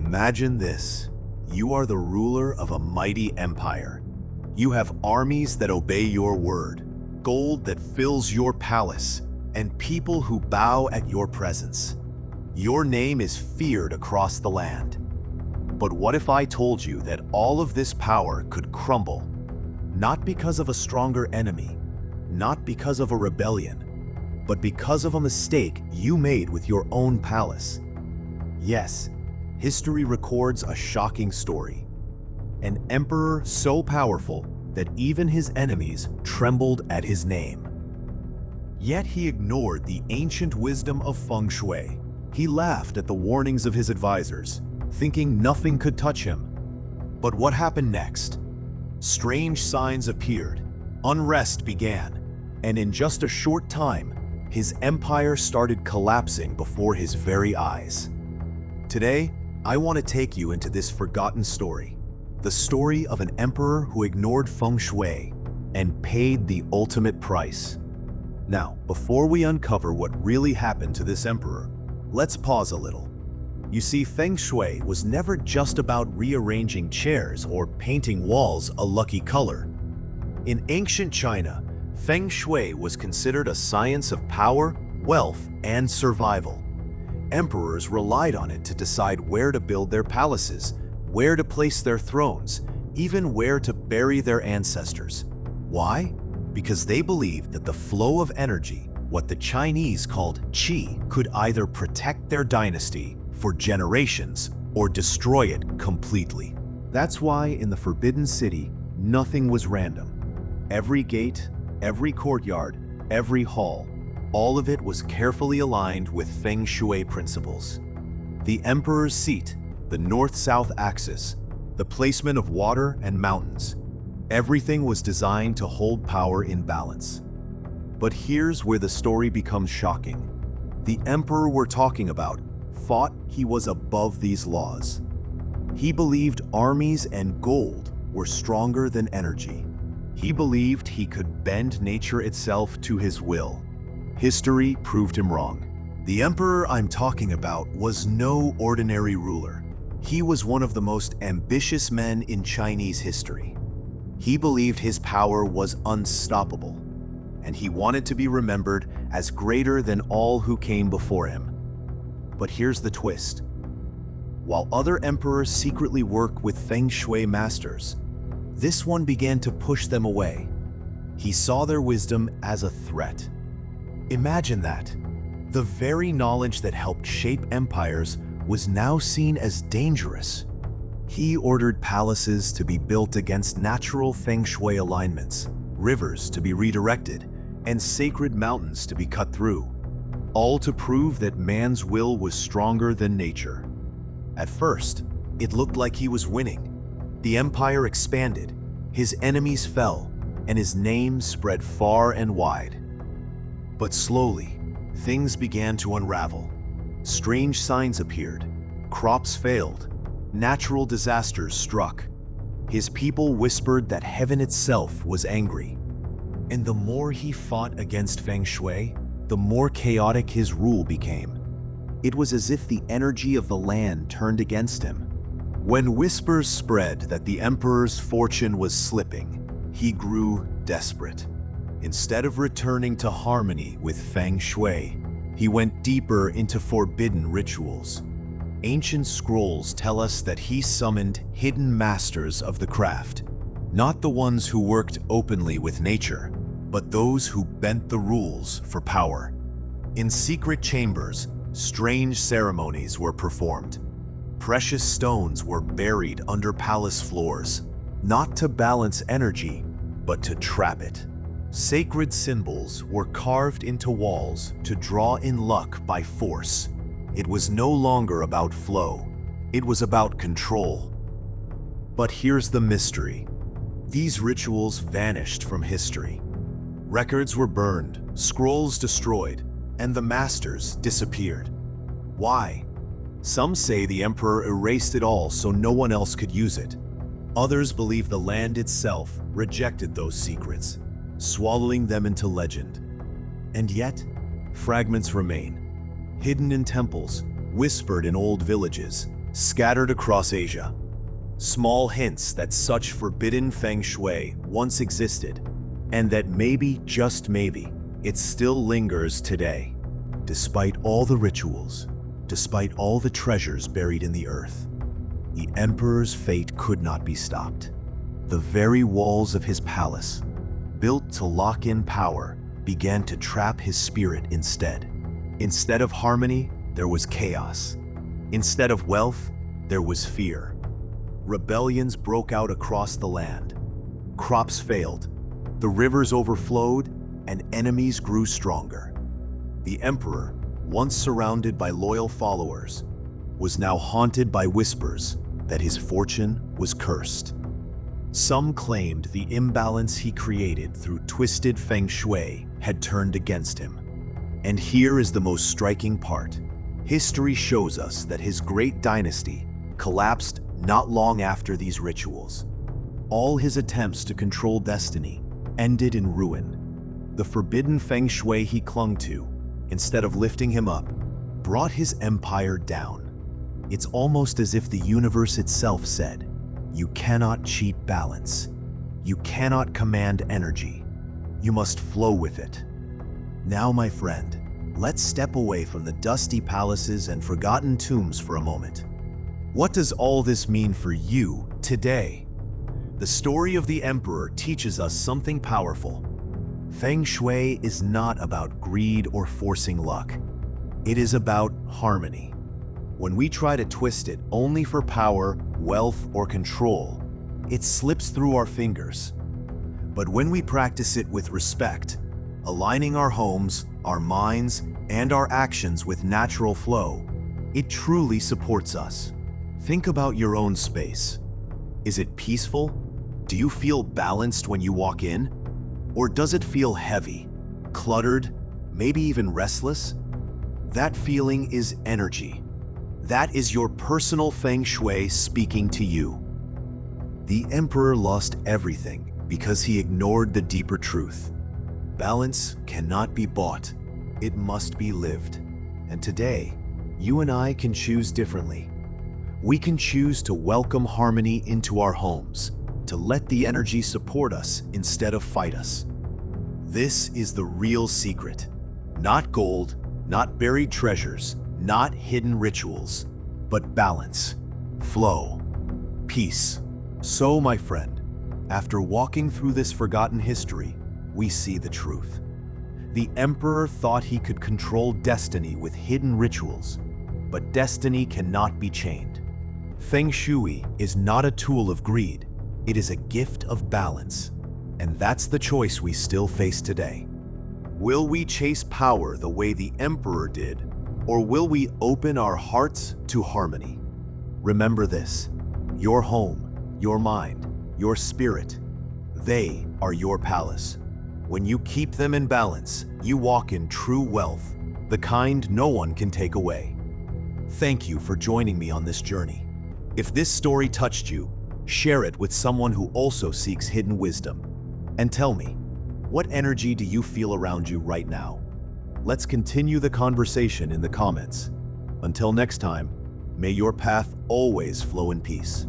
Imagine this. You are the ruler of a mighty empire. You have armies that obey your word, gold that fills your palace, and people who bow at your presence. Your name is feared across the land. But what if I told you that all of this power could crumble, not because of a stronger enemy, not because of a rebellion, but because of a mistake you made with your own palace? Yes, history records a shocking story. An emperor so powerful that even his enemies trembled at his name. Yet he ignored the ancient wisdom of Feng Shui. He laughed at the warnings of his advisors, thinking nothing could touch him. But what happened next? Strange signs appeared, unrest began, and in just a short time, his empire started collapsing before his very eyes. Today, I want to take you into this forgotten story, the story of an emperor who ignored Feng Shui and paid the ultimate price. Now, before we uncover what really happened to this emperor, let's pause a little. You see, Feng Shui was never just about rearranging chairs or painting walls a lucky color. In ancient China, Feng Shui was considered a science of power, wealth, and survival. Emperors relied on it to decide where to build their palaces, where to place their thrones, even where to bury their ancestors. Why? Because they believed that the flow of energy, what the Chinese called qi, could either protect their dynasty for generations or destroy it completely. That's why in the Forbidden City, nothing was random. Every gate, every courtyard, every hall, all of it was carefully aligned with Feng Shui principles. The emperor's seat, the north-south axis, the placement of water and mountains, everything was designed to hold power in balance. But here's where the story becomes shocking. The emperor we're talking about thought he was above these laws. He believed armies and gold were stronger than energy. He believed he could bend nature itself to his will. History proved him wrong. The emperor I'm talking about was no ordinary ruler. He was one of the most ambitious men in Chinese history. He believed his power was unstoppable, and he wanted to be remembered as greater than all who came before him. But here's the twist. While other emperors secretly work with Feng Shui masters, this one began to push them away. He saw their wisdom as a threat. Imagine that. The very knowledge that helped shape empires was now seen as dangerous. He ordered palaces to be built against natural Feng Shui alignments, rivers to be redirected, and sacred mountains to be cut through, all to prove that man's will was stronger than nature. At first, it looked like he was winning. The empire expanded, his enemies fell, and his name spread far and wide. But slowly, things began to unravel. Strange signs appeared, crops failed, natural disasters struck. His people whispered that heaven itself was angry. And the more he fought against Feng Shui, the more chaotic his rule became. It was as if the energy of the land turned against him. When whispers spread that the emperor's fortune was slipping, he grew desperate. Instead of returning to harmony with Feng Shui, he went deeper into forbidden rituals. Ancient scrolls tell us that he summoned hidden masters of the craft, not the ones who worked openly with nature, but those who bent the rules for power. In secret chambers, strange ceremonies were performed. Precious stones were buried under palace floors, not to balance energy, but to trap it. Sacred symbols were carved into walls to draw in luck by force. It was no longer about flow, it was about control. But here's the mystery. These rituals vanished from history. Records were burned, scrolls destroyed, and the masters disappeared. Why? Some say the emperor erased it all so no one else could use it. Others believe the land itself rejected those secrets, swallowing them into legend. And yet, fragments remain, hidden in temples, whispered in old villages, scattered across Asia. Small hints that such forbidden Feng Shui once existed, and that maybe, just maybe, it still lingers today. Despite all the rituals, despite all the treasures buried in the earth, the emperor's fate could not be stopped. The very walls of his palace, built to lock in power, began to trap his spirit instead. Instead of harmony, there was chaos. Instead of wealth, there was fear. Rebellions broke out across the land. Crops failed, the rivers overflowed, and enemies grew stronger. The emperor, once surrounded by loyal followers, was now haunted by whispers that his fortune was cursed. Some claimed the imbalance he created through twisted Feng Shui had turned against him. And here is the most striking part. History shows us that his great dynasty collapsed not long after these rituals. All his attempts to control destiny ended in ruin. The forbidden Feng Shui he clung to, instead of lifting him up, brought his empire down. It's almost as if the universe itself said, "You cannot cheat balance. You cannot command energy. You must flow with it." Now, my friend, let's step away from the dusty palaces and forgotten tombs for a moment. What does all this mean for you today? The story of the emperor teaches us something powerful. Feng Shui is not about greed or forcing luck. It is about harmony. When we try to twist it only for power, wealth, or control, it slips through our fingers. But when we practice it with respect, aligning our homes, our minds, and our actions with natural flow, it truly supports us. Think about your own space. Is it peaceful? Do you feel balanced when you walk in? Or does it feel heavy, cluttered, maybe even restless? That feeling is energy. That is your personal Feng Shui speaking to you. The emperor lost everything because he ignored the deeper truth. Balance cannot be bought. It must be lived. And today, you and I can choose differently. We can choose to welcome harmony into our homes, to let the energy support us instead of fight us. This is the real secret. Not gold, not buried treasures, not hidden rituals, but balance, flow, peace. So, my friend, after walking through this forgotten history, we see the truth. The emperor thought he could control destiny with hidden rituals, but destiny cannot be chained. Feng Shui is not a tool of greed, it is a gift of balance. And that's the choice we still face today. Will we chase power the way the emperor did, or will we open our hearts to harmony? Remember this, your home, your mind, your spirit, they are your palace. When you keep them in balance, you walk in true wealth, the kind no one can take away. Thank you for joining me on this journey. If this story touched you, share it with someone who also seeks hidden wisdom. And tell me, what energy do you feel around you right now? Let's continue the conversation in the comments. Until next time, may your path always flow in peace.